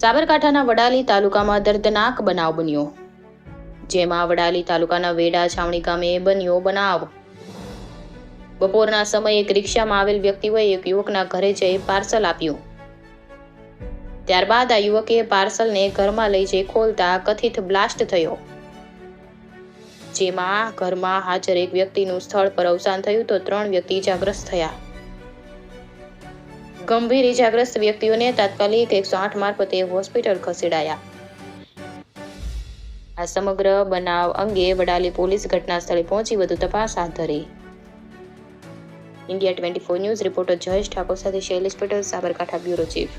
સાબરકાંઠાના વડાલી તાલુકામાં દર્દનાક બનાવ બન્યો, જેમાં વડાલી તાલુકાના વેડા છાવણી ગામે બન્યો બનાવ। બપોરના સમયે એક રિક્ષામાં આવેલ વ્યક્તિઓએ એક યુવકના ઘરે જઈ પાર્સલ આપ્યું। ત્યારબાદ આ યુવકે પાર્સલને ઘરમાં લઈ જઈ ખોલતા કથિત બ્લાસ્ટ થયો, જેમાં ઘરમાં હાજર એક વ્યક્તિનું સ્થળ પર અવસાન થયું તો 3 વ્યક્તિ ઇજાગ્રસ્ત થયા। ગંભીર ઇજાગ્રસ્ત વ્યક્તિઓને તાત્કાલિક 108 મારફતે હોસ્પિટલ ખસેડાયા। આ સમગ્ર બનાવ અંગે વડાલી પોલીસ ઘટના સ્થળે પહોંચી વધુ તપાસ હાથ ધરી। India 24 news reporter Jayesh Thakor સાથે શૈલેષ પટેલ, સાબરકાંઠા બ્યુરો ચીફ।